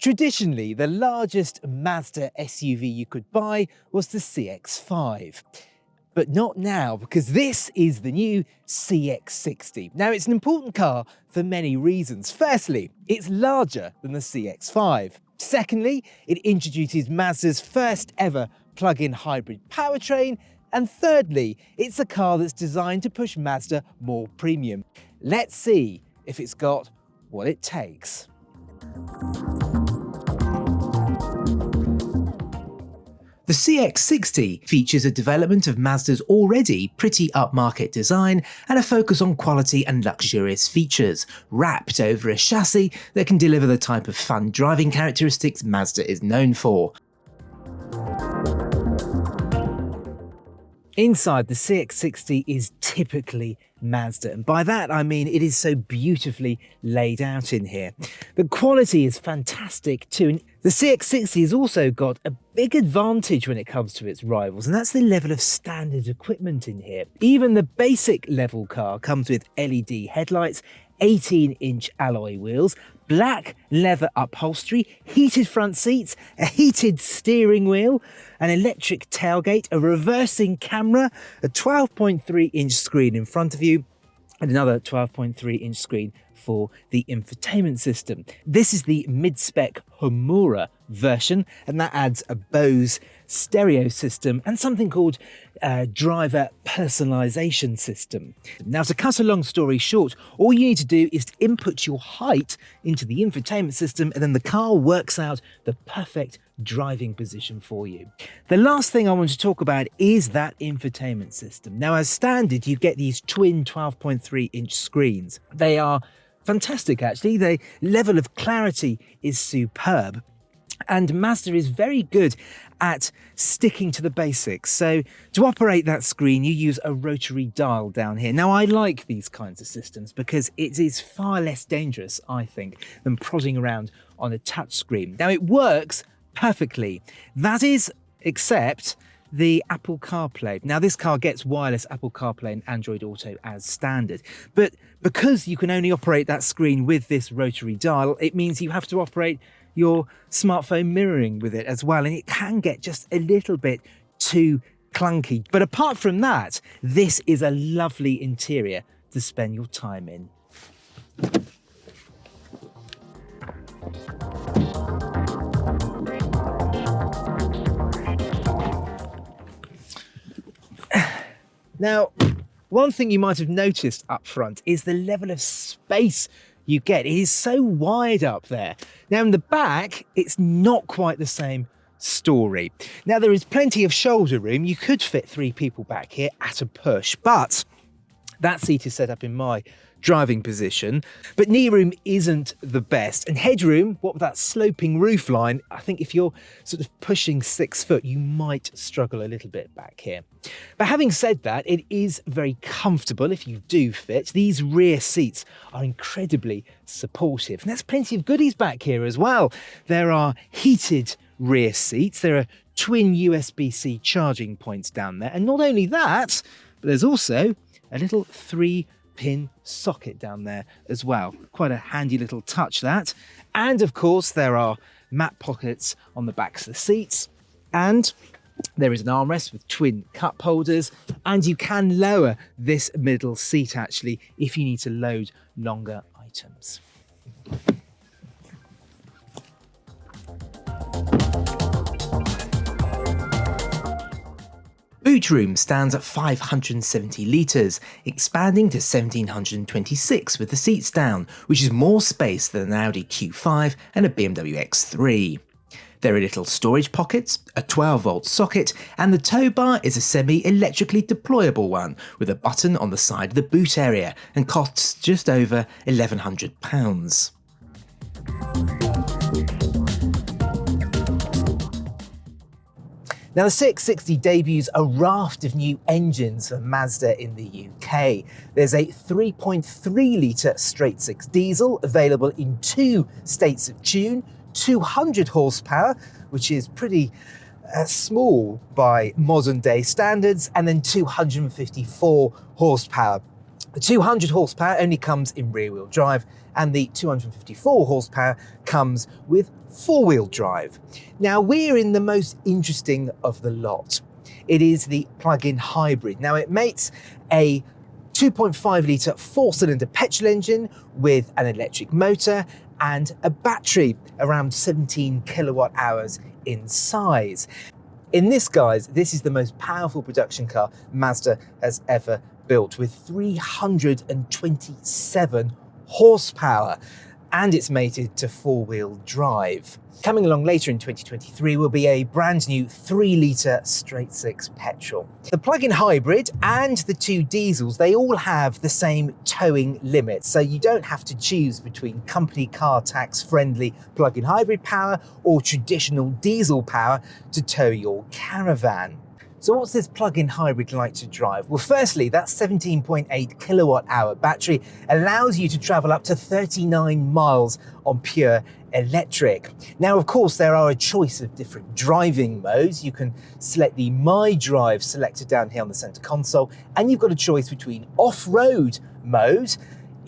Traditionally, the largest Mazda SUV you could buy was the CX-5. But not now, because this is the new CX-60. Now, it's an important car for many reasons. Firstly, it's larger than the CX-5. Secondly, it introduces Mazda's first ever plug-in hybrid powertrain. And thirdly, it's a car that's designed to push Mazda more premium. Let's see if it's got what it takes. The CX-60 features a development of Mazda's already pretty upmarket design and a focus on quality and luxurious features, wrapped over a chassis that can deliver the type of fun driving characteristics Mazda is known for. Inside, the CX-60 is typically Mazda, and by that I mean it is so beautifully laid out in here. The quality is fantastic too, and the CX-60 has also got a big advantage when it comes to its rivals, and that's the level of standard equipment in here. Even the basic level car comes with LED headlights, 18-inch alloy wheels, black leather upholstery, heated front seats, a heated steering wheel, an electric tailgate, a reversing camera, a 12.3-inch screen in front of you, and another 12.3-inch screen for the infotainment system. This is the mid-spec Homura version, and that adds a Bose stereo system and something called driver personalization system. Now, to cut a long story short, all you need to do is to input your height into the infotainment system, and then the car works out the perfect driving position for you. The last thing I want to talk about is that infotainment system. Now, as standard, you get these twin 12.3-inch screens. They are fantastic, actually. The level of clarity is superb. And Mazda is very good at sticking to the basics. So to operate that screen, you use a rotary dial down here. Now, I like these kinds of systems because it is far less dangerous, I think, than prodding around on a touch screen. Now, it works perfectly. That is, except the Apple CarPlay. Now, this car gets wireless Apple CarPlay and Android Auto as standard, but because you can only operate that screen with this rotary dial, it means you have to operate your smartphone mirroring with it as well, and it can get just a little bit too clunky. But apart from that, this is a lovely interior to spend your time in. Now, one thing you might have noticed up front is the level of space you get. It is so wide up there. Now, in the back, it's not quite the same story. Now, there is plenty of shoulder room. You could fit 3 people back here at a push, but that seat is set up in my driving position. But knee room isn't the best. And headroom, what with that sloping roofline, I think if you're sort of pushing 6 foot, you might struggle a little bit back here. But having said that, it is very comfortable if you do fit. These rear seats are incredibly supportive. And there's plenty of goodies back here as well. There are heated rear seats. There are twin USB-C charging points down there. And not only that, but there's also a little 3-pin socket down there as well. Quite a handy little touch, that. And of course, there are map pockets on the backs of the seats. And there is an armrest with twin cup holders, and you can lower this middle seat actually if you need to load longer items. Boot room stands at 570 litres, expanding to 1726 with the seats down, which is more space than an Audi Q5 and a BMW X3. There are little storage pockets, a 12-volt socket, and the tow bar is a semi-electrically deployable one with a button on the side of the boot area and costs just over £1,100. Now, the CX-60 debuts a raft of new engines for Mazda in the UK. There's a 3.3-litre straight-six diesel available in 2 states of tune, 200 horsepower, which is pretty small by modern day standards, and then 254 horsepower. The 200 horsepower only comes in rear-wheel drive, and the 254 horsepower comes with four-wheel drive. Now, we're in the most interesting of the lot. It is the plug-in hybrid. Now, it mates a 2.5 litre four-cylinder petrol engine with an electric motor and a battery around 17 kilowatt hours in size. In this, guys, this is the most powerful production car Mazda has ever built, with 327 horsepower, and it's mated to four-wheel drive. Coming along later in 2023 will be a brand new 3-litre straight-six petrol. The plug-in hybrid and the two diesels, they all have the same towing limit, so you don't have to choose between company car tax friendly plug-in hybrid power or traditional diesel power to tow your Caravan. So what's this plug-in hybrid like to drive? Well, firstly, that 17.8 kilowatt hour battery allows you to travel up to 39 miles on pure electric. Now, of course, there are a choice of different driving modes. You can select the My Drive selector down here on the center console, and you've got a choice between off-road mode,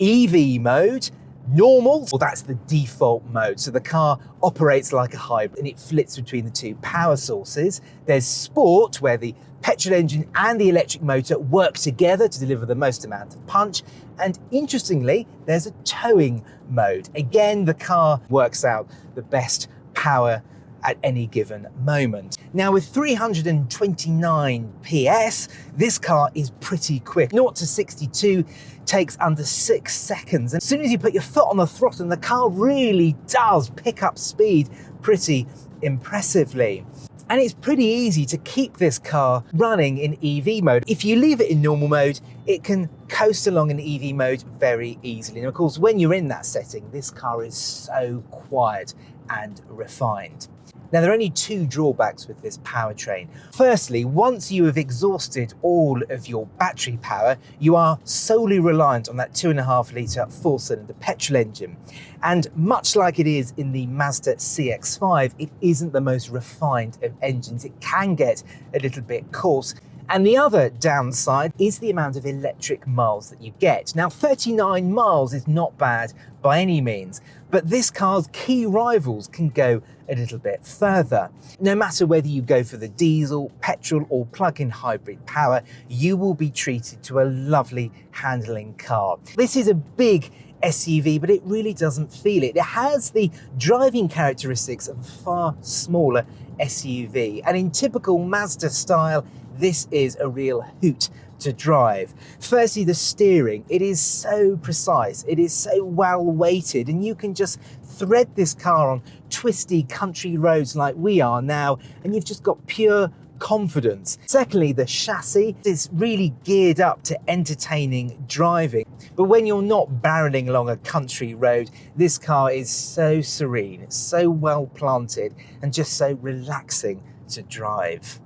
EV mode, normal, well, that's the default mode. So the car operates like a hybrid and it flits between the two power sources. There's sport, where the petrol engine and the electric motor work together to deliver the most amount of punch. And interestingly, there's a towing mode. Again, the car works out the best power at any given moment. Now, with 329 PS, this car is pretty quick. 0 to 62 takes under 6 seconds. And as soon as you put your foot on the throttle, the car really does pick up speed pretty impressively. And it's pretty easy to keep this car running in EV mode. If you leave it in normal mode, it can coast along in EV mode very easily. And of course, when you're in that setting, this car is so quiet and refined. Now, there are only two drawbacks with this powertrain. Firstly, once you have exhausted all of your battery power, you are solely reliant on that 2.5 litre four-cylinder petrol engine. And much like it is in the Mazda CX-5, it isn't the most refined of engines. It can get a little bit coarse. And the other downside is the amount of electric miles that you get. Now, 39 miles is not bad by any means, but this car's key rivals can go a little bit further. No matter whether you go for the diesel, petrol or plug-in hybrid power, you will be treated to a lovely handling car. This is a big SUV, but it really doesn't feel it. It has the driving characteristics of a far smaller SUV, and in typical Mazda style, this is a real hoot to drive. Firstly, the steering, it is so precise, it is so well weighted, and you can just thread this car on twisty country roads like we are now, and you've just got pure confidence. Secondly, the chassis is really geared up to entertaining driving, but when you're not barreling along a country road, this car is so serene, it's so well planted, and just so relaxing to drive.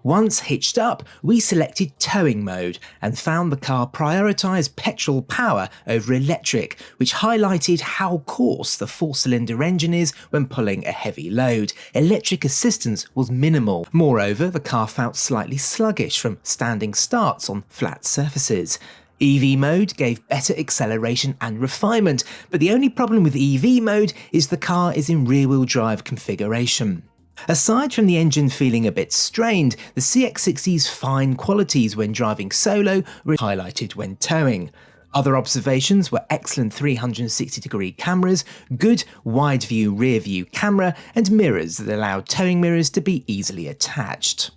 Once hitched up, we selected towing mode and found the car prioritised petrol power over electric, which highlighted how coarse the four-cylinder engine is when pulling a heavy load. Electric assistance was minimal. Moreover, the car felt slightly sluggish from standing starts on flat surfaces. EV mode gave better acceleration and refinement, but the only problem with EV mode is the car is in rear-wheel drive configuration. Aside from the engine feeling a bit strained, the CX-60's fine qualities when driving solo were highlighted when towing. Other observations were excellent 360-degree cameras, good wide-view rear-view camera, and mirrors that allowed towing mirrors to be easily attached.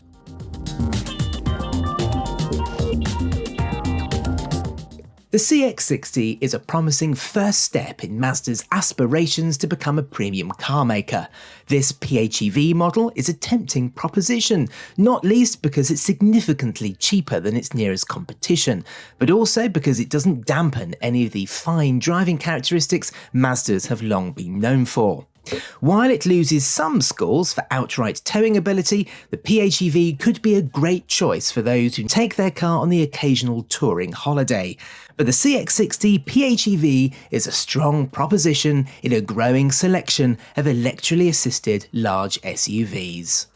The CX-60 is a promising first step in Mazda's aspirations to become a premium car maker. This PHEV model is a tempting proposition, not least because it's significantly cheaper than its nearest competition, but also because it doesn't dampen any of the fine driving characteristics Mazdas have long been known for. While it loses some scores for outright towing ability, the PHEV could be a great choice for those who take their car on the occasional touring holiday. But the CX-60 PHEV is a strong proposition in a growing selection of electrically assisted large SUVs.